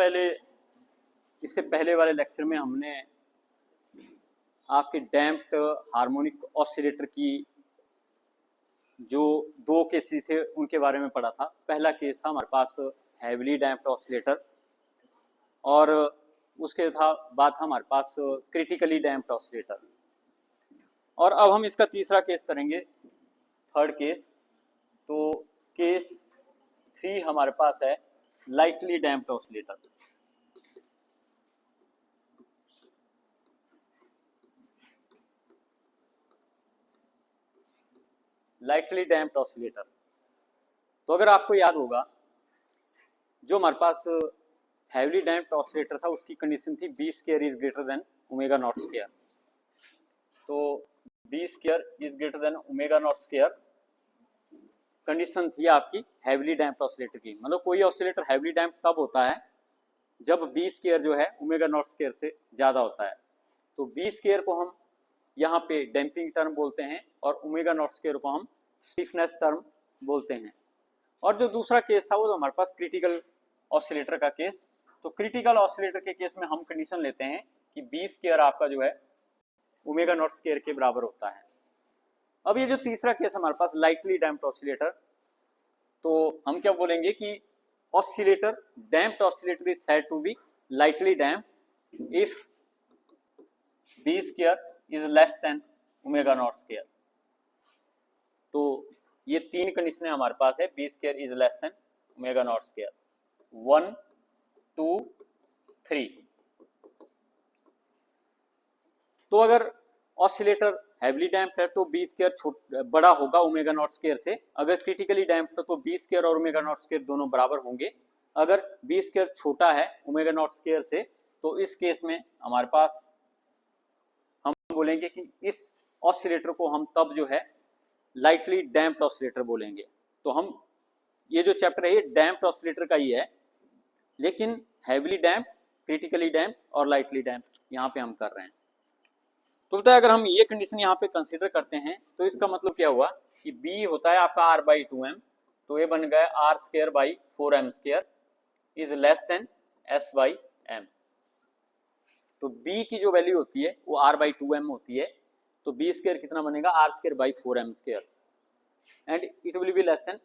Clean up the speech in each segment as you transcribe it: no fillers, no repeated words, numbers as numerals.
इससे पहले वाले लेक्चर में हमने आपके डैम्प्ड हार्मोनिक ऑसिलेटर की जो दो केसेस थे उनके बारे में पढ़ा था। पहला केस था हमारे पास हैवीली डैम्प्ड ऑसिलेटर और उसके बाद था हमारे पास क्रिटिकली डैम्प्ड ऑसिलेटर। और अब हम इसका तीसरा केस करेंगे, थर्ड केस। तो केस 3 हमारे पास है lightly damped oscillator. Lightly damped oscillator, तो अगर आपको याद होगा जो हमारे पास हैवीली डैम्प्ड ऑसिलेटर था उसकी कंडीशन थी b square is greater than omega not square. तो B square is greater than omega not square condition थी आपकी हैवीली डैम्प्ड ऑसिलेटर की। मतलब कोई ऑसिलेटर हैवीली डैम्प्ड तब होता है जब बी स्क्वायर जो है ओमेगा नॉट स्क्वायर से ज्यादा होता है। तो बी स्क्वायर को हम यहाँ पे डैम्पिंग टर्म बोलते हैं और ओमेगा नॉट स्क्वायर को हम स्टिफनेस टर्म बोलते हैं। और जो दूसरा केस था वो तो हमारे पास क्रिटिकल ऑसिलेटर का केस। तो क्रिटिकल ऑसिलेटर के केस में हम कंडीशन लेते हैं कि बी स्क्वायर आपका जो है ओमेगा नॉट स्क्वायर के बराबर होता है। अब ये जो तीसरा केस हमारे पास लाइटली डैम्प्ड ऑसिलेटर, तो हम क्या बोलेंगे कि oscillator damped oscillator is said to be lightly damped if B square is less than omega not square. तो ये तीन कंडीशन हमारे पास है, B square is less than omega not square, 1 2 3। तो अगर ऑसिलेटर हैवीली डैम्प्ड है तो बी स्क्वायर बड़ा होगा ओमेगा नॉट स्क्वायर से। अगर क्रिटिकली डैम्प्ड है तो बी स्क्वायर और ओमेगा नॉट स्क्वायर दोनों बराबर होंगे। अगर बी स्क्वायर छोटा है ओमेगा नॉट स्क्वायर से तो इस केस में हमारे पास हम बोलेंगे कि इस ऑसिलेटर को हम तब जो है लाइटली डैम्प्ड ऑसिलेटर बोलेंगे। तो हम ये जो चैप्टर है ये डैम्प्ड ऑसिलेटर का ही है, लेकिन हैवीली डैम्प्ड, क्रिटिकली डैम्प्ड और लाइटली डैम्प्ड यहाँ पे हम कर रहे हैं। तो बताए अगर हम ये कंडीशन यहाँ पे कंसीडर करते हैं तो इसका मतलब क्या हुआ कि B होता है आपका R/2m, तो ये बन गया R²/4m² is less then S/m। तो B की जो वैल्यू होती है वो R/2m होती है, तो B स्क्वायर कितना बनेगा R²/4m² and it will be less than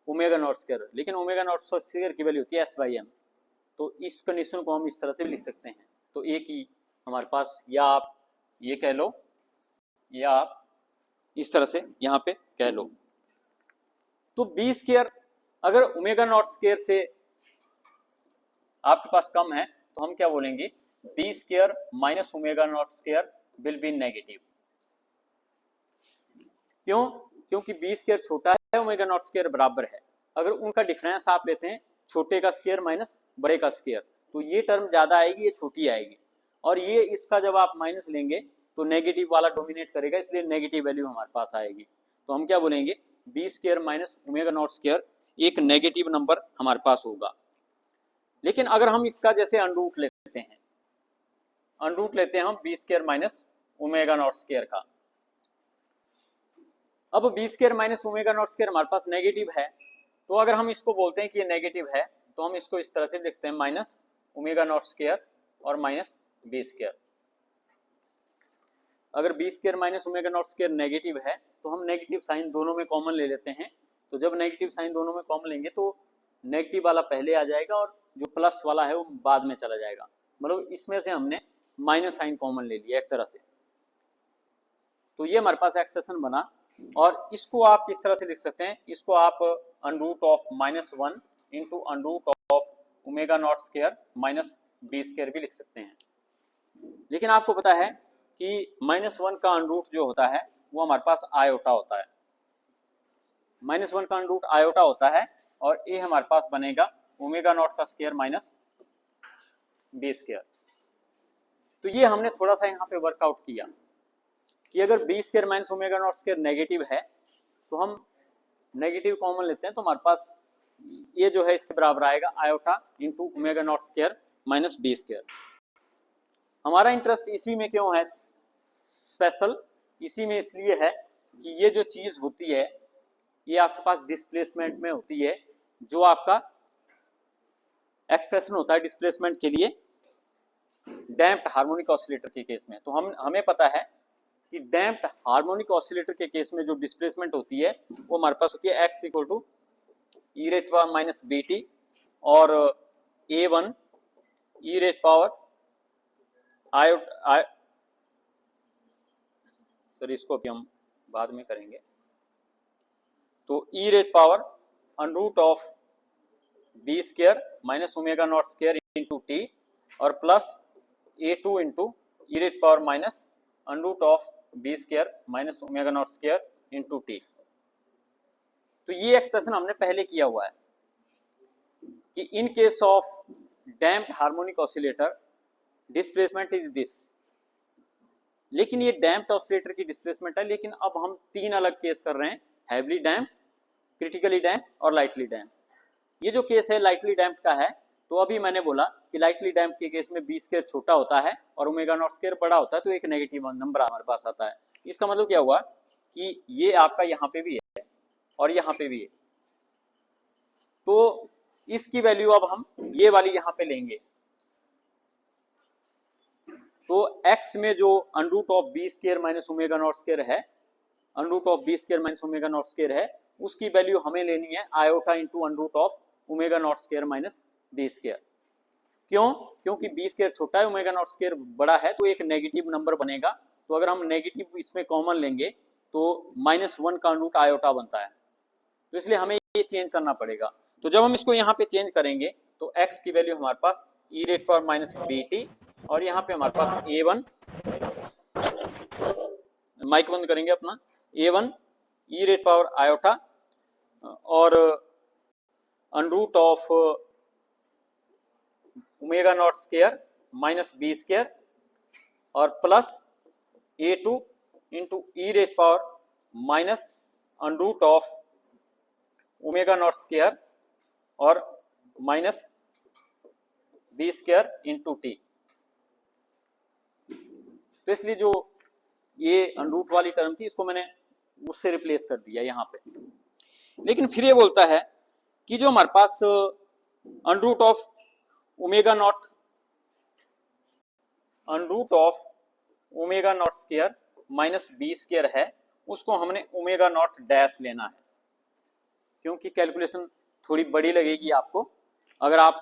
omega not square. लेकिन ओमेगा नॉट स्क्वायर की वैल्यू होती है S/m। तो इस कंडीशन को हम इस तरह से भी लिख सकते हैं। तो एक ही हमारे पास, या आप ये कह लो या आप इस तरह से यहाँ पे कह लो। तो बी स्क्वायर अगर ओमेगा नॉट स्क्वायर से आपके पास कम है तो हम क्या बोलेंगे, B square minus omega not square will be negative. क्यों? क्योंकि बी स्क्वायर छोटा है ओमेगा नॉट स्क्वायर बराबर है। अगर उनका डिफरेंस आप लेते हैं छोटे का स्क्वायर माइनस बड़े का स्क्वायर, तो ये टर्म ज्यादा आएगी, ये छोटी आएगी। और ये इसका जब आप माइनस लेंगे तो नेगेटिव वाला डोमिनेट करेगा, इसलिए नेगेटिव वैल्यू हमारे पास आएगी। तो हम क्या बोलेंगे, B square minus omega not square एक नेगेटिव नंबर हमारे पास होगा। लेकिन अगर हम इसका जैसे अंडरूट लेते हैं, अंडरूट लेते हैं हम B square minus omega not square का। अब B square minus omega not square हमारे पास नेगेटिव है, तो अगर हम इसको बोलते हैं कि ये नेगेटिव है तो हम इसको इस तरह से लिखते हैं माइनस ओमेगा नॉट स्क्वायर और माइनस बी स्क्वायर। अगर B square minus omega not square negative है तो हम नेगेटिव साइन दोनों में कॉमन ले लेते हैं। तो जब नेगेटिव साइन दोनों में कॉमन लेंगे तो नेगेटिव वाला पहले आ जाएगा और जो प्लस वाला है वो बाद में चला जाएगा। मतलब इसमें से हमने माइनस साइन कॉमन ले लिया एक तरह से। तो ये हमारे पास एक्सप्रेशन बना, और इसको आप किस तरह से लिख सकते हैं, इसको आप under root of -1 into under root of omega not square minus B square भी लिख सकते हैं। लेकिन आपको पता है कि -1 का अंडरूट जो होता है वो हमारे पास आयोटा होता है, -1 का अंडरूट आयोटा होता है, और ये हमारे पास बनेगा ओमेगा नॉट का स्क्वायर माइनस बी स्क्वायर। तो ये हमने थोड़ा सा यहाँ पे वर्कआउट किया कि अगर B square minus omega not square negative है तो हम नेगेटिव कॉमन लेते हैं, तो हमारे पास ये जो है इसके बराबर आएगा iota into omega not square minus B square. हमारा इंटरेस्ट इसी में क्यों है स्पेशल, इसी में इसलिए है कि ये जो चीज होती है ये आपके पास डिस्प्लेसमेंट में होती है, जो आपका एक्सप्रेशन होता है डिस्प्लेसमेंट के लिए डैम्प्ड हार्मोनिक ऑसिलेटर के केस में। तो हमें पता है कि डैम्प्ड हार्मोनिक ऑसिलेटर के केस में जो डिस्प्लेसमेंट होती है वो हमारे पास होती है x equal to e raise power minus B T और a1 e raise power sorry इसको अभी हम बाद में करेंगे। तो e raise power under root of B square minus omega not square into t और plus a2 into e raise power minus under root of B square minus omega not square into t. तो ये expression हमने पहले किया हुआ है कि in case of damped harmonic oscillator displacement is this. लेकिन ये डैम्प्ड ऑसिलेटर की डिस्प्लेसमेंट है, लेकिन अब हम तीन अलग केस कर रहे हैं, हैवीली डैम्प, क्रिटिकली डैम्प और लाइटली डैम्प। ये जो केस है लाइटली डैम्प का है, तो अभी मैंने बोला कि लाइटली डैम्प के केस में बी स्क्वायर छोटा होता है और ओमेगा नॉट स्क्वायर बड़ा होता है, तो एक नेगेटिव नंबर हमारे पास आता है। इसका मतलब क्या हुआ कि ये आपका यहाँ पे भी है और यहाँ पे भी है, तो इसकी वैल्यू अब हम ये वाली यहाँ पे लेंगे। तो x में जो under root of B square minus omega not square है, under root of B square minus omega not square है, उसकी वैल्यू हमें लेनी है iota into under root of omega not square minus B square. क्यों? क्योंकि बी स्क्वायर छोटा है, ओमेगा नॉट स्क्वायर बड़ा है, तो एक नेगेटिव नंबर बनेगा। तो अगर हम नेगेटिव इसमें कॉमन लेंगे तो -1 का अंडर रूट आयोटा बनता है, तो इसलिए हमें ये चेंज करना पड़ेगा। तो जब हम इसको यहाँ पे चेंज करेंगे तो x की वैल्यू हमारे पास e raise power minus B T और यहाँ पे हमारे पास a1, माइक बंद करेंगे अपना, a1 e raise power iota और under root of omega not square minus B square और plus a2 into e raise power minus under root of omega not square और minus B square into t. तो इसलिए जो ये under root वाली term थी इसको मैंने उससे रिप्लेस कर दिया यहाँ पे। लेकिन फिर ये बोलता है कि जो हमारे पास under root of omega not square minus B square है, उसको हमने ओमेगा नॉट डैश लेना है, क्योंकि कैलकुलेशन थोड़ी बड़ी लगेगी आपको। अगर आप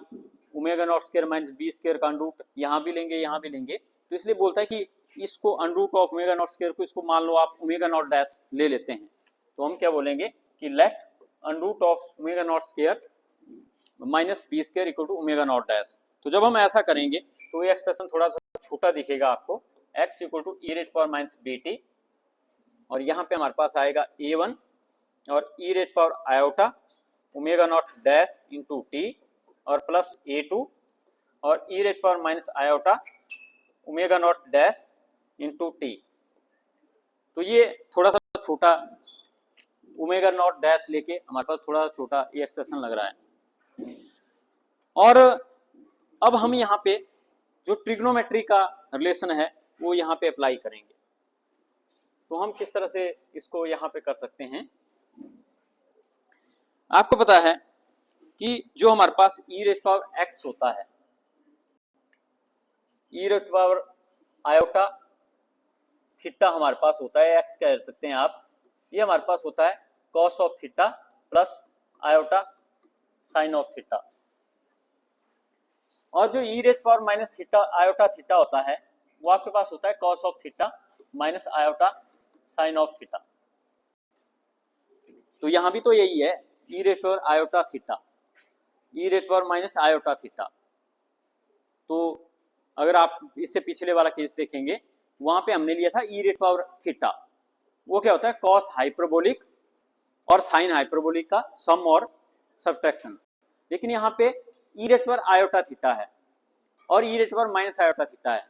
omega not square minus B square का अंडर रूट यहाँ भी लेंगे यहाँ भी लेंगे, तो इसलिए बोलता है कि इसको under root of omega not square को इसको मान लो आप ओमेगा नॉट डैश ले लेते हैं, तो हम क्या बोलेंगे कि let under root of omega not square minus B square equal to omega not dash. तो जब हम ऐसा करेंगे तो ये एक्सप्रेशन थोड़ा सा छोटा दिखेगा आपको, x equal to e raise power minus B T और यहाँ पे हमारे पास आएगा a1 और e raise power iota omega not dash into t और प्लस a2 और e raise power minus iota omega not dash into t. तो ये थोड़ा सा छोटा ओमेगा नॉट डैश लेके हमारे पास थोड़ा छोटा ये एक्सप्रेशन लग रहा है। और अब हम यहाँ पे जो ट्रिग्नोमेट्री का रिलेशन है वो यहाँ पे अप्लाई करेंगे। तो हम किस तरह से इसको यहाँ पे कर सकते हैं, आपको पता है कि जो हमारे पास ई रेज पावर एक्स होता है, e raise power iota theta हमारे पास होता है, एक्स कह सकते हैं आप, ये हमारे पास होता है cos of theta plus iota sine of theta. और जो e raise power minus theta iota theta होता है वो आपके पास होता है cos of theta minus iota sine of theta. तो यहां भी तो यही है, e raise power iota theta, e raise power minus iota theta. तो अगर आप इससे पिछले वाला केस देखेंगे वहां पे हमने लिया था ई रेज पावर थीटा, वो क्या होता है कॉस हाइपरबोलिक और साइन हाइपरबोलिक का सम और सब्ट्रैक्शन। लेकिन यहाँ पे e raise power iota theta है और e raise power minus iota theta है,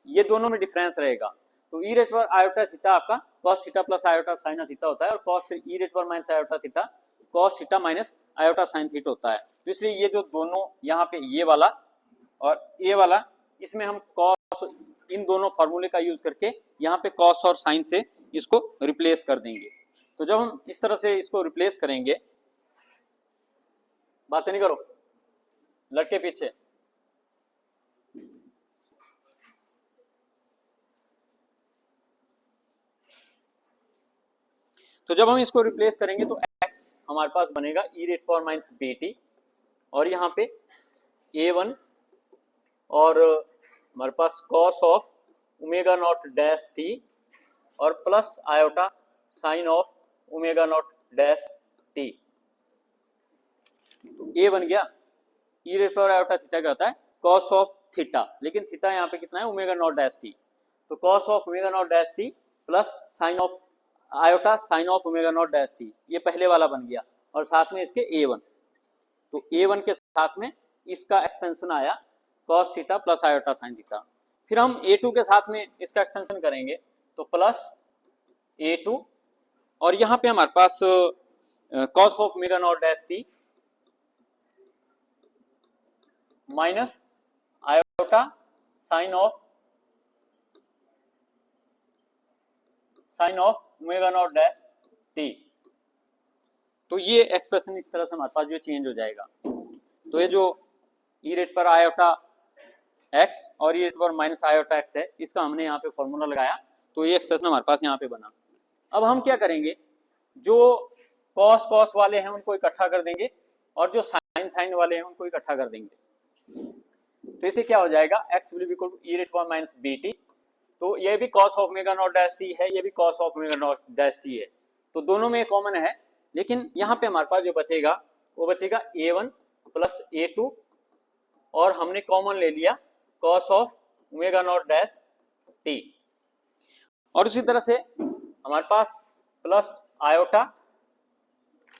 ये दोनों में डिफरेंस रहेगा। तो e raise power iota theta आपका cos theta plus iota sine theta होता है और cos e raise power minus iota theta cos theta minus iota sine theta होता है। तो इसलिए ये जो दोनों यहाँ पे ये वाला और ये वाला, इसमें हम कॉस इन दोनों फॉर्मूले का यूज करके यहाँ पे कॉस और साइन से इसको रिप्लेस कर देंगे। तो जब हम इस तरह से इसको रिप्लेस करेंगे, बातें नहीं करो, लड़के पीछे। तो जब हम इसको रिप्लेस करेंगे तो x हमारे पास बनेगा e rate power minus bt, और यहाँ पे a1 और हमारे पास cos of omega not dash t और plus iota sine of omega not dash t। तो a बन गया e rate power iota theta क्या होता है कॉस ऑफ थीटा, लेकिन थीटा यहाँ पे कितना है ओमेगा नॉट डैश t, तो cos of omega not dash t plus sine of iota sine of omega not dash t, ये पहले वाला बन गया, और साथ में इसके a1, तो a1 के साथ में इसका एक्सपेंशन आया cos theta plus iota sine theta. फिर हम a2 के साथ में इसका एक्सपेंशन करेंगे तो प्लस a2, और यहाँ पे हमारे पास cos of omega not dash t minus iota sine of omega not dash t। तो ये एक्सप्रेशन इस तरह से हमारे पास जो चेंज हो जाएगा। तो ये जो e रेट पर आयोटा x और e रेट पर माइनस आयोटा x है, इसका हमने यहाँ पे फॉर्मूला लगाया, तो ये एक्सप्रेशन हमारे पास यहाँ पे बना। अब हम क्या करेंगे, जो कॉस कॉस वाले हैं उनको इकट्ठा कर देंगे और जो साइन साइन वाले हैं उनको इकट्ठा कर देंगे। तो इसे क्या हो जाएगा x will be equal to e rate पर माइनस bt, तो ये भी cos of omega not dash t है, ये भी cos of omega not dash t है, तो दोनों में कॉमन है, लेकिन यहाँ पे हमारे पास जो बचेगा वो बचेगा a1 प्लस a2, और हमने कॉमन ले लिया cos of omega not dash t, और उसी तरह से हमारे पास प्लस आयोटा,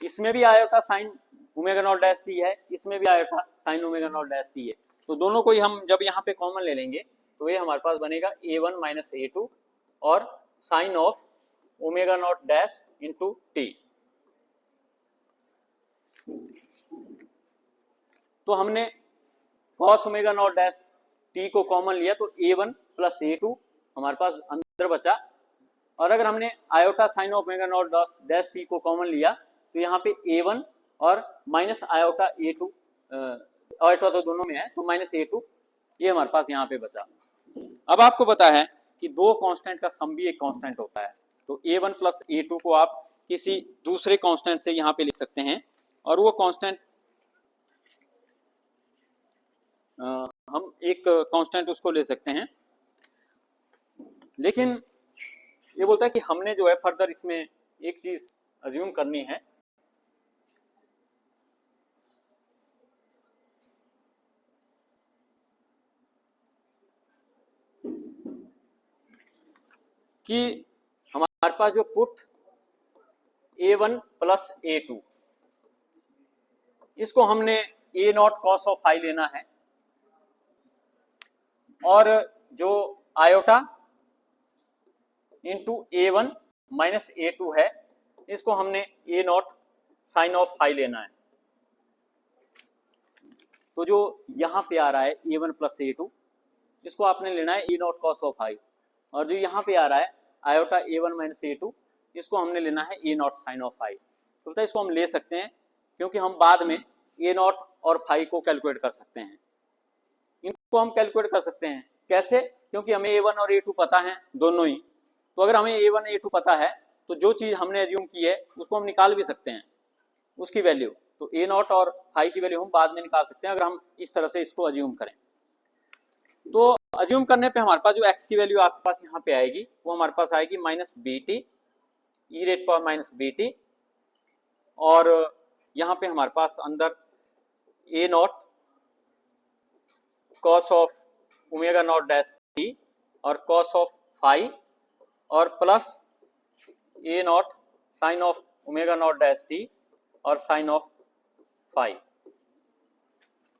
इसमें भी iota sine omega naught dash t है, इसमें भी iota sine omega naught dash t है, तो दोनों को ही हम जब यहाँ पे कॉमन ले लेंगे तो ये हमारे पास बनेगा a1 माइनस a2 और sine of omega not dash into t। तो हमने cos omega not dash t को कॉमन लिया तो a1 प्लस a2 हमारे पास अंदर बचा, और अगर हमने iota sine of omega not dash t को कॉमन लिया तो यहाँ पे a1 और माइनस आयोटा a2, आयोटा तो दोनों में है तो माइनस a2, ये हमारे पास यहाँ पे बचा। अब आपको पता है कि दो कांस्टेंट का सम भी एक कांस्टेंट होता है, तो a1 प्लस a2 को आप किसी दूसरे कांस्टेंट से यहाँ पे लिख सकते हैं, और वो कांस्टेंट हम एक कांस्टेंट उसको ले सकते हैं, लेकिन ये बोलता है कि हमने जो है फर्दर इसमें एक चीज अज्यूम करनी है, कि हमारे पास जो पुट a1 प्लस a2, इसको हमने a not cos of phi लेना है, और जो iota into a1 minus a2 है, इसको हमने a not sine of phi लेना है। तो जो यहाँ पे आ रहा है a1 प्लस a2, इसको आपने लेना है a not cos of phi, और जो यहाँ पे आ रहा है आयोटा a1 माइनस a2, इसको हमने लेना है a not sine of phi. तो पता है इसको हम ले सकते हैं क्योंकि हम बाद में a नॉट और फाई को कैलकुलेट कर सकते हैं, इनको हम कैलकुलेट कर सकते हैं कैसे, क्योंकि हमें a1 और a2 पता है दोनों ही, तो अगर हमें a1 a2 पता है तो जो चीज हमने एज्यूम की है उसको हम निकाल भी सकते हैं उसकी वैल्यू, तो a नॉट और फाई की वैल्यू हम बाद में निकाल सकते हैं अगर हम इस तरह से इसको एज्यूम करें। तो अज्यूम करने पे हमारे पास जो x की वैल्यू आपके पास यहाँ पे आएगी वो हमारे पास आएगी minus bt, e rate power minus bt, और यहाँ पे हमारे पास अंदर a naught cos of omega not dash t और cos ऑफ फाई, और plus a not sine of omega not dash t और साइन ऑफ फाई।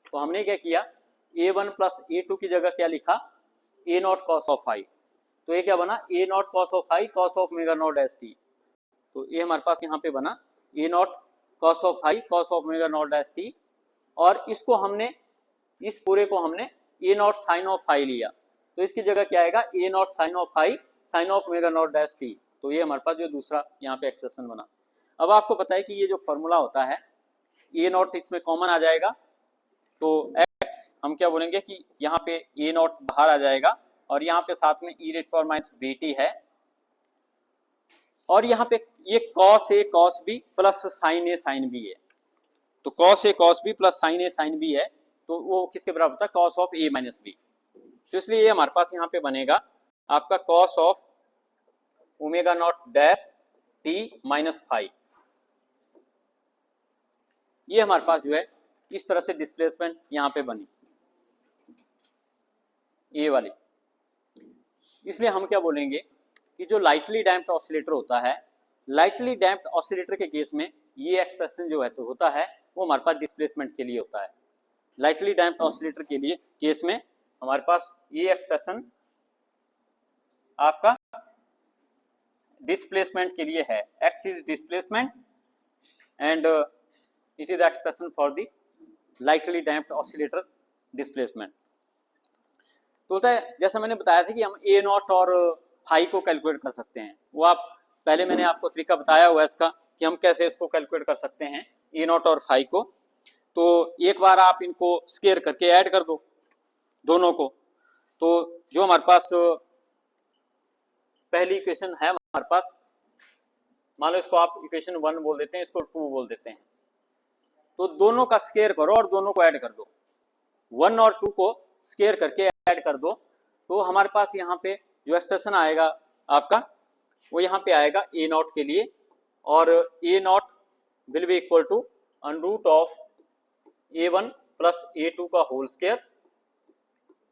तो हमने क्या किया, a1 प्लस a2 की जगह क्या लिखा, a not cos of phi, तो ये क्या बना a not cos of phi cos of omega not dash t, तो ये हमारे पास यहाँ पे बना a not cos of phi cos of omega not dash t, और इसको हमने इस पूरे को हमने a not sine of phi लिया, तो इसकी जगह क्या आएगा a not sine of phi sine of omega not dash t, तो ये हमारे पास जो दूसरा यहाँ पे एक्सप्रेशन बना। अब आपको पता है कि ये जो फॉर्मूला होता है a नॉट इसमें कॉमन आ जाएगा, तो x हम क्या बोलेंगे कि यहाँ पे a नॉट बाहर आ जाएगा और यहाँ पे साथ में e⁻ है और यहाँ पे ये cos a cos b plus sin a sin b है। तो cos a cos b plus sin a sin b है, तो वो किसके बराबर होता है, cos of a minus b। तो इसलिए ये हमारे पास यहाँ पे बनेगा आपका cos of omega not dash t minus five. ये हमारे पास जो है इस तरह से डिस्प्लेसमेंट यहाँ पे बनी ये वाली। इसलिए हम क्या बोलेंगे कि जो लाइटली डैम्प्ड ऑसिलेटर होता है, लाइटली डैम्प्ड ऑसिलेटर के केस में ये एक्सप्रेशन जो है तो होता है वो हमारे पास डिस्प्लेसमेंट के लिए होता है। लाइटली डैम्प्ड ऑसिलेटर के लिए केस में हमारे पास ये एक्सप्रेशन आपका डिस्प्लेसमेंट के लिए है, x is displacement and it is expression for the lightly damped oscillator displacement. तो होता है जैसा मैंने बताया था कि हम a नॉट और फाई को कैलकुलेट कर सकते हैं, वो आप पहले मैंने आपको तरीका बताया हुआ है इसका कि हम कैसे इसको कैलकुलेट कर सकते हैं a नॉट और फाई को। तो एक बार आप इनको स्केयर करके ऐड कर दो दोनों को, तो जो हमारे पास पहली इक्वेशन है हमारे पास, मान लो इसको आप इक्वेशन 1 बोल देते हैं, इसको 2 बोल देते हैं, तो दोनों का स्केयर करो और दोनों को ऐड कर दो, 1 और 2 को स्केयर करके ऐड कर दो, तो हमारे पास यहाँ पे जो एक्सप्रेशन आएगा आपका वो यहाँ पे आएगा a नॉट के लिए, और a naught will be equal to under of a1 plus a2 का होल स्केयर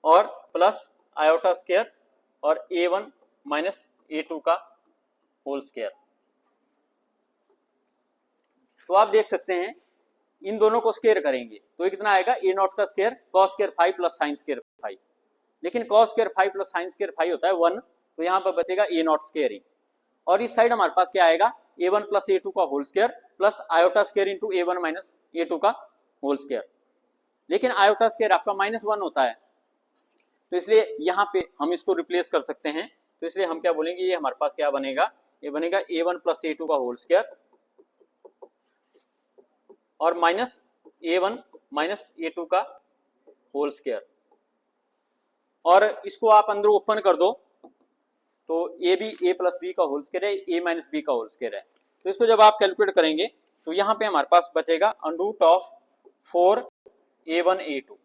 और प्लस आयोटा स्केयर और a1 माइनस a2 का होल स्केयर। तो आप देख सकते हैं इन दोनों को स्केयर करेंगे तो कितना आएगा, a नॉट का square cos square five plus sine square five, लेकिन cos square five plus sine square five होता है 1, तो यहाँ पर बचेगा a नॉट स्केयर ही, और इस साइड हमारे पास क्या आएगा a1 प्लस a2 का whole square plus iota square into a1 minus a2 का होल स्केयर, लेकिन आयोटा स्केयर आपका -1 होता है, तो इसलिए यहाँ पे हम इसको रिप्लेस कर सकते हैं। तो इसलिए हम क्या बोलेंगे, ये हमारे पास क्या बनेगा, ये बनेगा a1 प्लस a2 का होल स्केयर और माइनस a1 माइनस a2 का होल स्केयर, और इसको आप अंदर ओपन कर दो तो a भी a प्लस बी का होल स्केयर है, a माइनस बी का होल स्केयर है। तो इसको जब आप कैलकुलेट करेंगे तो यहाँ पे हमारे पास बचेगा अंडर ऑफ 4a1 a2।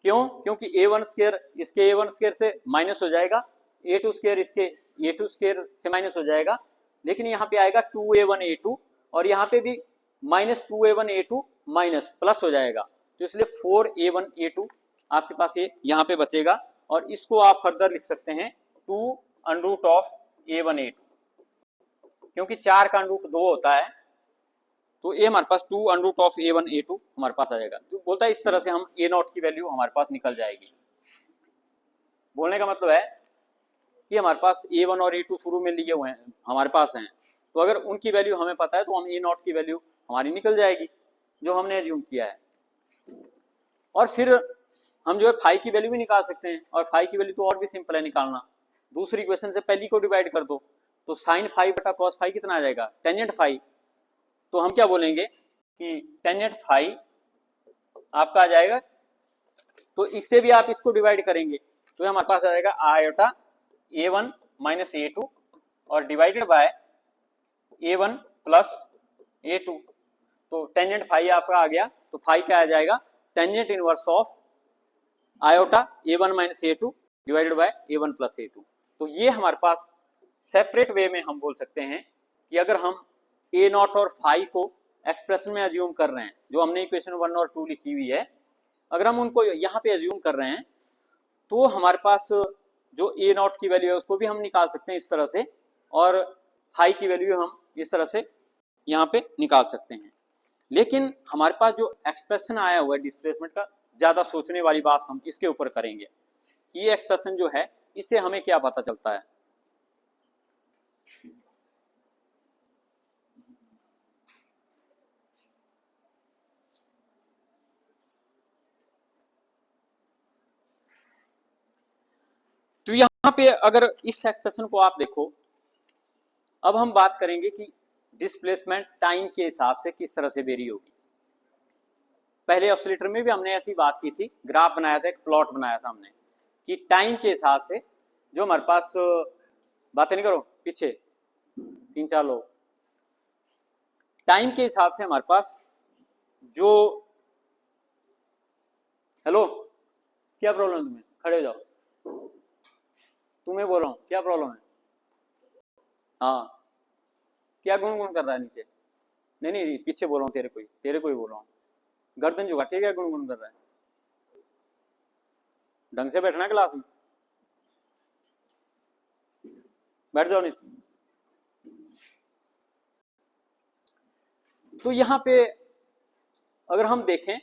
क्यों? क्योंकि a1 स्केयर इसके a1 स्केयर से माइनस हो जाएगा, a2 स्केयर इसके a2 स्केयर से माइनस हो जाएगा, लेकिन यहाँ पे आएगा 2a1 a2 और यहाँ पे भी minus 2a1 a2 minus plus हो जाएगा, तो इसलिए 4a1 a2 आपके पास ये यहाँ पे बचेगा, और इसको आप फर्दर लिख सकते हैं 2 अंडर ऑफ a1 a2, क्योंकि 4 का अंडर 2 होता है, तो ये हमारे पास 2 अंडर ऑफ a1 a2 हमारे पास आ जाएगा। तो बोलता है इस तरह से हम a नॉट की वैल्यू हमारे पास निकल जाएगी। बोलने का मतलब है कि हमारे पास a1 और a2 शुरू में लिए हुए हैं हमारे पास हैं, तो अगर उनकी वैल्यू हमें पता है तो हम a नॉट की वैल्यू हमारी निकल जाएगी जो हमने एज्यूम किया है, और फिर हम जो है फाई की वैल्यू भी निकाल सकते हैं, और फाई की वैल्यू तो और भी सिंपल है निकालना, दूसरी इक्वेशन से पहली को डिवाइड कर दो, तो साइन फाई बटा कॉस फाई कितना आ जाएगा, टेंजेंट फाई। तो हम क्या बोलेंगे कि टेंजेंट फाई आपका आ जाएगा, तो इससे भी आप इसको डिवाइड करेंगे तो हमारे पास आ जाएगा आयोटा a1 माइनस a2 और divided by a1 plus a2, तो टेंजेंट फाई आपका आ गया, तो फाई क्या आ जाएगा, tangent inverse of iota a1 minus a2 divided by a1 plus a2। तो ये हमारे पास सेपरेट वे में हम बोल सकते हैं कि अगर हम a नॉट और फाई को एक्सप्रेशन में एज्यूम कर रहे हैं, जो हमने इक्वेशन 1 और 2 लिखी हुई है, अगर हम उनको यहाँ पे एज्यूम कर रहे हैं तो हमारे पास जो a नॉट की वैल्यू है उसको भी हम निकाल सकते हैं इस तरह से, और फाई की वैल्यू हम इस तरह से यहाँ पे निकाल सकते हैं। लेकिन हमारे पास जो एक्सप्रेशन आया हुआ है डिस्प्लेसमेंट का, ज्यादा सोचने वाली बात हम इसके ऊपर करेंगे कि ये एक्सप्रेशन जो है इससे हमें क्या पता चलता है। तो यहाँ पे अगर इस एक्सप्रेशन को आप देखो, अब हम बात करेंगे कि डिस्प्लेसमेंट टाइम के हिसाब से किस तरह से वेरी होगी। पहले ऑसिलेटर में भी हमने ऐसी बात की थी, ग्राफ बनाया था, एक प्लॉट बनाया था हमने कि टाइम के हिसाब से जो हमारे पास, बातें नहीं करो पीछे 3-4 लोग, टाइम के हिसाब से हमारे पास जो, हेलो क्या प्रॉब्लम है तुम्हें, खड़े हो जाओ, तुम्हें बोल रहा हूं क्या प्रॉब्लम है, हाँ क्या गुनगुन कर रहा है नीचे, नहीं नहीं पीछे बोल रहा हूँ, तेरे को ही बोल रहा हूँ, गर्दन झुका के क्या गुनगुन कर रहा है, ढंग से बैठना क्लास में, बैठ जाओ नहीं। तो यहां पे अगर हम देखें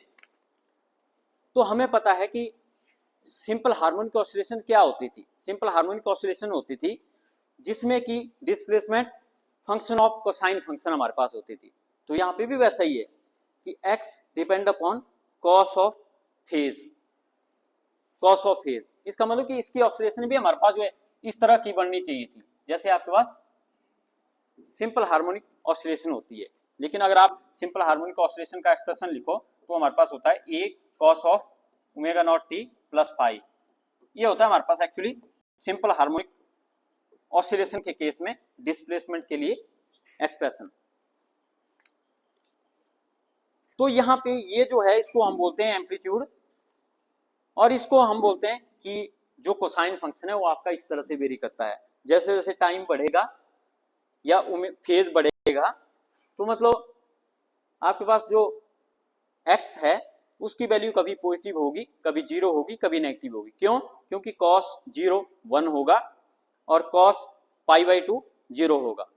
तो हमें पता है कि सिंपल हार्मोनिक ऑसिलेशन क्या होती थी। सिंपल हार्मोनिक ऑसिलेशन होती थी जिसमें कि displacement function of cosine function हमारे पास होती थी। तो यहाँ पे भी वैसा ही है कि x depend upon cos of phase, cos of phase. इसका मतलब कि इसकी ऑसिलेशन भी हमारे पास जो है इस तरह की बननी चाहिए थी, जैसे आपके पास सिंपल हार्मोनिक ऑसिलेशन होती है। लेकिन अगर आप सिंपल हार्मोनिक ऑसिलेशन का एक्सप्रेशन लिखो तो हमारे पास होता है a cos of omega naught t plus phi. ये होता है हमारे पास एक्चुअली सिंपल हार्मोनिक ऑसिलेशन के केस में डिस्प्लेसमेंट के लिए एक्सप्रेशन। तो यहाँ पे ये जो है इसको हम बोलते हैं एम्पलीट्यूड, और इसको हम बोलते हैं कि जो कोसाइन फंक्शन है वो आपका इस तरह से वेरी करता है। जैसे जैसे टाइम बढ़ेगा या फेज बढ़ेगा तो मतलब आपके पास जो x है उसकी वैल्यू कभी पॉजिटिव होगी, कभी 0 होगी, कभी नेगेटिव होगी। क्यों? क्योंकि cos 0 1 होगा और cos π/2 0 होगा,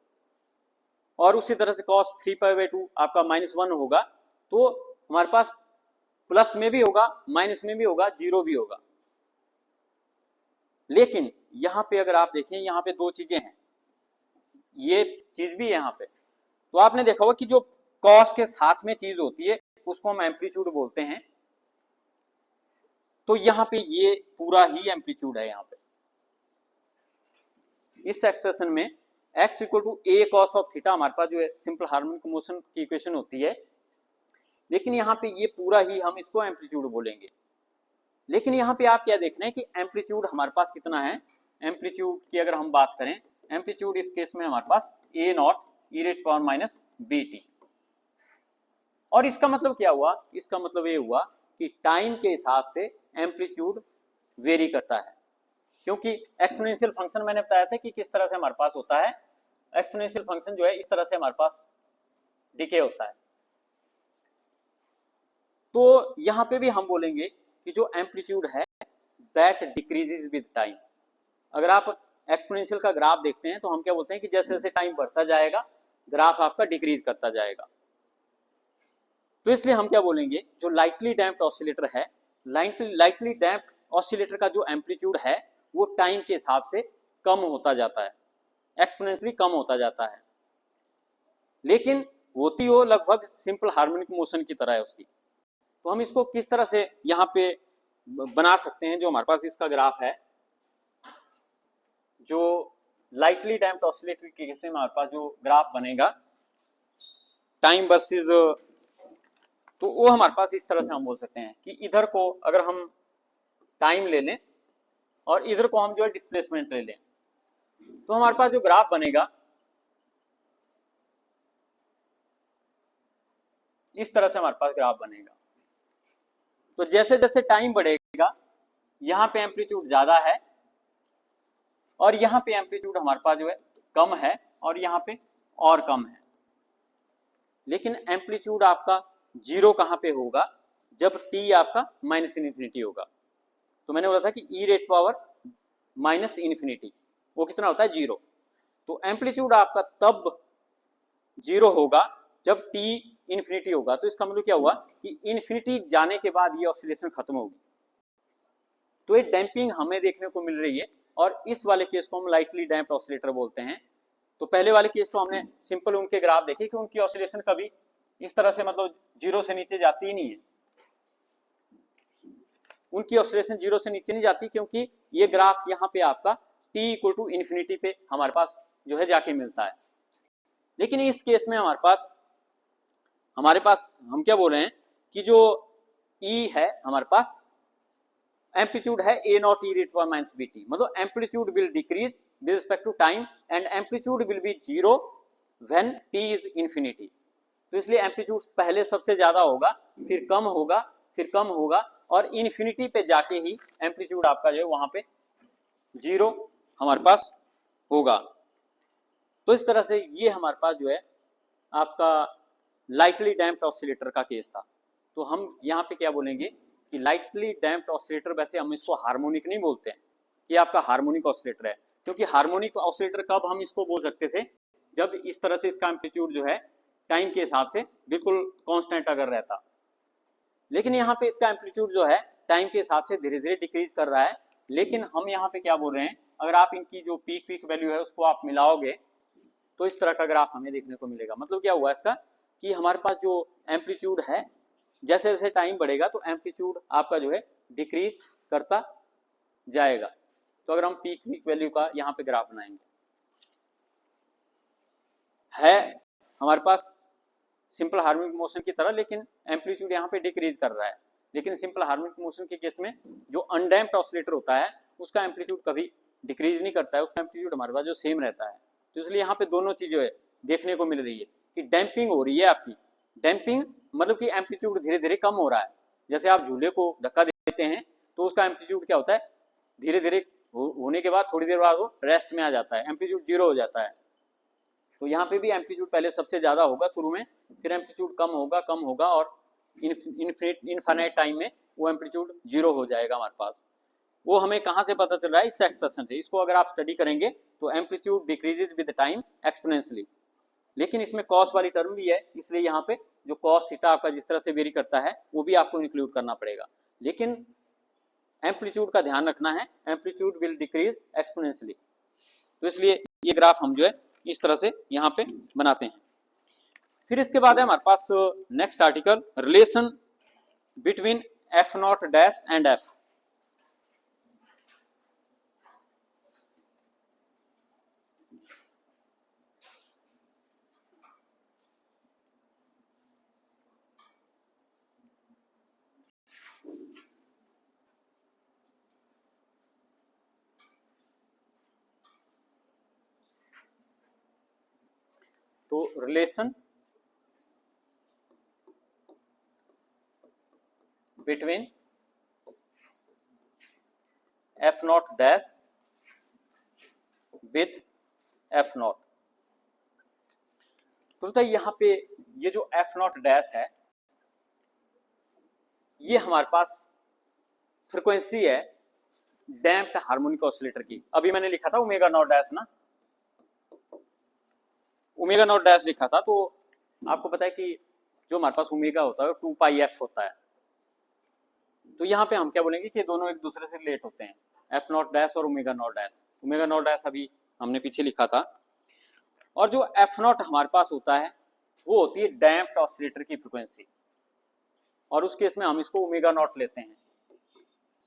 और उसी तरह से cos 3π/2 आपका -1 होगा। तो हमारे पास प्लस में भी होगा, माइनस में भी होगा, 0 भी होगा। लेकिन यहां पे अगर आप देखें, यहां पे दो चीजें हैं, ये चीज भी है यहाँ पे। तो आपने देखा होगा कि जो cos के साथ में चीज होती है उसको हम एम्पलीट्यूड बोलते हैं। तो यहां पे ये पूरा ही एम्पलीट्यूड है। यहाँ पे इस एक्सप्रेशन में x equal to a cos of theta हमारे पास जो है सिंपल हार्मोनिक मोशन की इक्वेशन होती है। लेकिन यहाँ पे ये पूरा ही हम इसको एम्पलीट्यूड बोलेंगे। लेकिन यहाँ पे आप क्या देख रहे हैं कि एम्पलीट्यूड हमारे पास कितना है। एम्पलीट्यूड की अगर हम बात करें, एम्पलीट्यूड इस केस में हमारे पास a नॉट e⁻⁻bt। और इसका मतलब क्या हुआ? इसका मतलब ये हुआ कि टाइम के हिसाब से एम्पलीट्यूड वेरी करता है, क्योंकि एक्सपोनेंशियल फंक्शन मैंने बताया था कि किस तरह से हमारे पास होता है। एक्सपोनेंशियल फंक्शन जो है इस तरह से हमारे पास डिके होता है। तो यहां पे भी हम बोलेंगे कि जो एम्पलीट्यूड है दैट डिक्रीजेस विद टाइम। अगर आप एक्सपोनेंशियल का ग्राफ देखते हैं तो हम क्या बोलते हैं कि जैसे जैसे टाइम बढ़ता जाएगा ग्राफ आपका डिक्रीज करता जाएगा। तो इसलिए हम क्या बोलेंगे, जो लाइटली डैम्प्ड ऑसिलेटर है, लाइटली डैम्प्ड ऑसिलेटर का जो एम्पलीट्यूड है वो टाइम के हिसाब से कम होता जाता है, एक्सपोनेंशियली कम होता जाता है। लेकिन होती वो लगभग सिंपल हार्मोनिक मोशन की तरह है उसकी। तो हम इसको किस तरह से यहाँ पे बना सकते हैं, जो हमारे पास इसका ग्राफ है, जो लाइटली डैम्प्ड ऑसिलेटर के केस में हमारे पास जो ग्राफ बनेगा टाइम वर्सेस, तो वो हमारे पास इस तरह से हम बोल सकते हैं कि इधर को अगर हम टाइम ले लें और इधर को हम जो है डिस्प्लेसमेंट ले लें, तो हमारे पास जो ग्राफ बनेगा इस तरह से हमारे पास ग्राफ बनेगा। तो जैसे जैसे टाइम बढ़ेगा यहां पे एम्पलीट्यूड ज्यादा है और यहां पे एम्पलीट्यूड हमारे पास जो है कम है और यहां पे और कम है। लेकिन एम्पलीट्यूड आपका जीरो कहां पे होगा? जब t आपका माइनस इन्फिनिटी होगा। तो मैंने बोला था कि e⁻⁻∞ वो कितना होता है? जीरो। तो एम्पलीट्यूड आपका तब जीरो होगा जब t इन्फिनिटी होगा। तो इसका मतलब क्या हुआ कि इन्फिनिटी जाने के बाद ये ऑसिलेशन खत्म होगी। तो ये डैम्पिंग हमें देखने को मिल रही है और इस वाले केस को हम लाइटली डैम्प्ड ऑसिलेटर बोलते हैं। तो पहले वाले केस तो हमने सिंपल उनके ग्राफ देखे कि उनकी ऑसिलेशन कभी इस तरह से मतलब जीरो से नीचे जाती ही नहीं है, उनकी ऑसिलेशन जीरो से नीचे नहीं जाती, क्योंकि ये ग्राफ यहाँ पे आपका t इक्वल टू इन्फिनिटी पे हमारे पास जो है जाके मिलता है। लेकिन इस केस में हमारे पास हम क्या बोल रहे हैं कि जो ई है हमारे पास, एम्पलीट्यूड है A naught e rate minus B t, मतलब amplitude will decrease with respect to time and amplitude will be zero when t is infinity. तो इसलिए एम्पलीट्यूड पहले सबसे ज्यादा होगा, फिर कम होगा, फिर कम होगा, और इन्फिनिटी पे जाके ही एम्पलीट्यूड आपका जो है वहां पे जीरो हमारे पास होगा। तो इस तरह से ये हमारे पास जो है आपका लाइटली डैम्प्ड ऑसिलेटर का केस था। तो हम यहाँ पे क्या बोलेंगे कि लाइटली डैम्प्ड ऑसिलेटर, वैसे हम इसको हार्मोनिक नहीं बोलते हैं कि आपका हार्मोनिक ऑसिलेटर है, क्योंकि हार्मोनिक ऑसिलेटर कब हम इसको बोल सकते थे, जब इस तरह से इसका एम्पलीट्यूड जो है टाइम के हिसाब से बिल्कुल कांस्टेंट अगर रहता। लेकिन यहाँ पे इसका एम्पलीट्यूड जो है टाइम के हिसाब से धीरे धीरे डिक्रीज कर रहा है। लेकिन हम यहाँ पे क्या बोल रहे हैं, अगर आप इनकी जो पीक वैल्यू है उसको आप मिलाओगे तो इस तरह का ग्राफ हमें देखने को मिलेगा। मतलब क्या हुआ इसका कि हमारे पास जो एम्पलीट्यूड है जैसे जैसे टाइम बढ़ेगा तो एम्पलीट्यूड आपका जो है डिक्रीज करता जाएगा। तो अगर हम पीक वैल्यू का यहाँ पे ग्राफ बनाएंगे, है हमारे पास सिंपल हार्मोनिक मोशन की तरह, लेकिन एम्पलीट्यूड यहाँ पे डिक्रीज कर रहा है। लेकिन सिंपल हार्मोनिक मोशन के केस में जो अनडैम्प्ड ऑसिलेटर होता है उसका एम्पलीट्यूड कभी डिक्रीज नहीं करता है, उसका एम्पलीट्यूड हमारे पास जो सेम रहता है। तो इसलिए यहाँ पे दोनों चीजें देखने को मिल रही है कि डैम्पिंग हो रही है आपकी। डैम्पिंग मतलब कि एम्पलीट्यूड धीरे धीरे कम हो रहा है। जैसे आप झूले को धक्का देते हैं तो उसका एम्पलीट्यूड क्या होता है, धीरे धीरे होने के बाद थोड़ी देर बाद वो रेस्ट में आ जाता है, एम्पलीट्यूड जीरो हो जाता है। तो यहाँ पे भी एम्पलीट्यूड पहले सबसे ज्यादा होगा शुरू में, फिर एम्पलीट्यूड कम होगा और इनफाइनाइट टाइम में वो एम्पलीट्यूड जीरो हो जाएगा हमारे पास। वो हमें कहाँ से पता चल रहा है, इस एक्सप्रेशन से। इसको अगर आप स्टडी करेंगे तो amplitude decreases with time exponentially. लेकिन इसमें कॉस वाली टर्म भी है, इसलिए यहाँ पे जो कॉस थीटा आपका जिस तरह से वेरी करता है वो भी आपको इंक्लूड करना पड़ेगा। लेकिन एम्पलीट्यूड का ध्यान रखना है, एम्पलीट्यूड विल डिक्रीज एक्सपोनेंशियली। तो इसलिए ये ग्राफ हम जो है इस तरह से यहाँ पे बनाते हैं। फिर इसके बाद है हमारे पास next article, relation between f naught dash and f. तो relation between f naught dash with f naught. तो बताइए यहाँ पे ये जो एफ नॉट डैश है ये हमारे पास फ्रीक्वेंसी है डैम्प्ड हार्मोनिक ऑसिलेटर की। अभी मैंने लिखा था ओमेगा नॉट डैश ना, ओमेगा नॉट डैश लिखा था। तो आपको पता है कि जो हमारे पास ओमेगा होता है 2 पाई एफ होता है। तो यहाँ पे हम क्या बोलेंगे कि दोनों एक दूसरे से रिलेट होते हैं, एफ नॉट डैश और omega naught dash. Omega naught dash अभी हमने पीछे लिखा था। और जो एफ नॉट हमारे पास होता है वो होती है डैम्प्ड ऑसिलेटर की फ्रीक्वेंसी, और उस केस में हम इसको ओमेगा नॉट लेते हैं।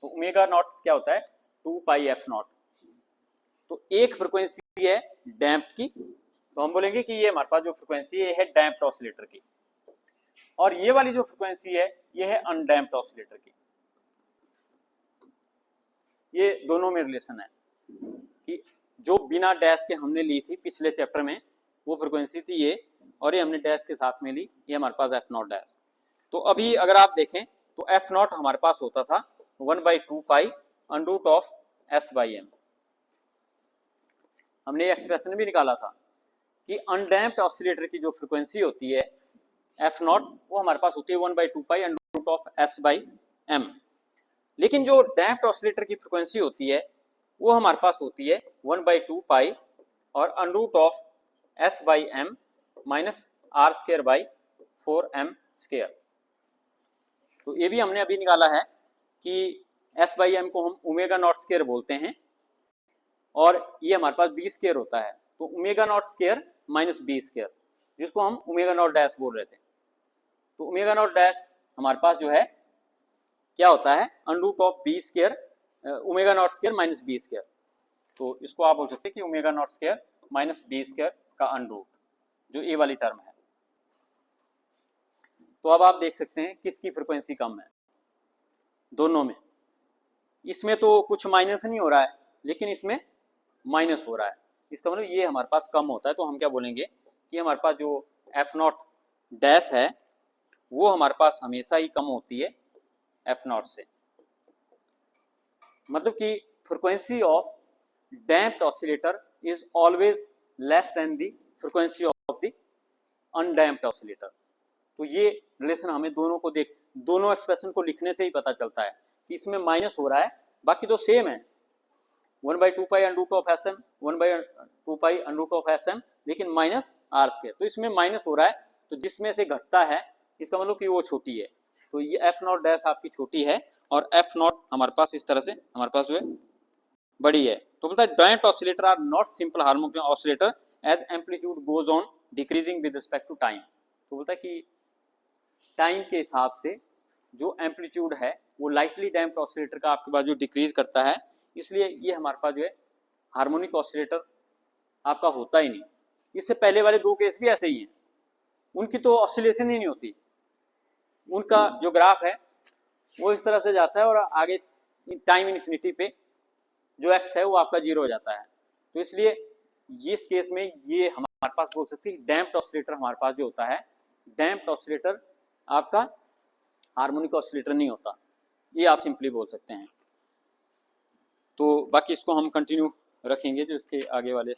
तो ओमेगा नॉट क्या होता है, 2 पाई एफ नॉट। तो एक फ्रीक्वेंसी है डैम्प्ड की, तो हम बोलेंगे कि ये हमारे पास जो फ्रीक्वेंसी है डैम्प्ड ऑसिलेटर की, और ये वाली जो फ्रीक्वेंसी है ये है अनडैम्प्ड ऑसिलेटर की। ये दोनों में रिलेशन है कि जो बिना डैश के हमने ली थी पिछले चैप्टर में वो फ्रीक्वेंसी थी ये, और ये हमने डैश के साथ में ली, ये हमारे पास एफ नॉट डैश। तो अभी अगर आप देखें तो एफ नॉट हमारे पास होता था 1/2 pi under root of S by M. हमने एक्सप्रेशन भी निकाला था कि अनडैम्प्ड ऑसिलेटर की जो फ्रीक्वेंसी होती है एफ नॉट वो हमारे पास होती है 1/2 pi under root of S by M. लेकिन जो डैम्प्ड ऑसिलेटर की फ्रीक्वेंसी होती है वो हमारे पास होती है 1/2 पाई और under root of S by M minus R square by 4m square. तो ये भी हमने अभी निकाला है कि एस बाई एम को हम ओमेगा नॉट स्क्वायर बोलते हैं, और ये हमारे पास बी स्क्वायर होता है। तो omega not square minus B square, जिसको हम ओमेगा नॉट डैश बोल रहे थे। तो ओमेगा नॉट डैश हमारे पास जो है क्या होता है, under root of B square omega not square minus B square. तो इसको आप बोल सकते हैं कि omega not square minus B square का अंडर रूट, जो ए वाली टर्म है। तो अब आप देख सकते हैं किसकी फ्रीक्वेंसी कम है, दोनों में। इसमें तो कुछ माइनस नहीं हो रहा है, लेकिन इसमें माइनस हो रहा है, इसका मतलब ये हमारे पास कम होता है। तो हम क्या बोलेंगे कि हमारे पास जो एफ नॉट डैश है वो हमारे पास हमेशा ही कम होती है एफ नॉट से। मतलब कि frequency of damped oscillator is always less than the frequency of the undamped oscillator. तो ये रिलेशन हमें दोनों एक्सप्रेशन को लिखने से ही पता चलता है कि इसमें माइनस हो रहा है, बाकी तो सेम है 1/2 pi under root of S M 1/2 pi under root of S M, लेकिन माइनस आर स्क्वायर। तो इसमें माइनस हो रहा है, तो जिसमें से घटता है इसका मतलब कि वो छोटी है। तो ये एफ नॉट डैश आपकी छोटी है और एफ नॉट हमारे पास इस तरह से हमारे पास जो है बड़ी है। तो बोलता है damped oscillator are not simple harmonic oscillator as amplitude goes on decreasing with respect to time. तो बोलता है कि टाइम के हिसाब से जो एम्पलीट्यूड है वो लाइटली डैम्प्ड ऑसिलेटर का आपके पास जो डिक्रीज करता है, इसलिए ये हमारे पास जो है हार्मोनिक ऑसिलेटर आपका होता ही नहीं। इससे पहले वाले दो केस भी ऐसे ही हैं, उनकी तो ऑसिलेशन ही नहीं होती, उनका जो ग्राफ है वो इस तरह से जाता है और आगे टाइम इन्फिनिटी पे जो एक्स है वो आपका जीरो हो जाता है। तो इसलिए इस केस में ये हमारे पास बोल सकते हैं डैम्प्ड ऑसिलेटर हमारे पास जो होता है, डैम्प्ड ऑसिलेटर आपका हार्मोनिक ऑसिलेटर नहीं होता, ये आप सिंपली बोल सकते हैं। तो बाकी इसको हम कंटिन्यू रखेंगे जो इसके आगे वाले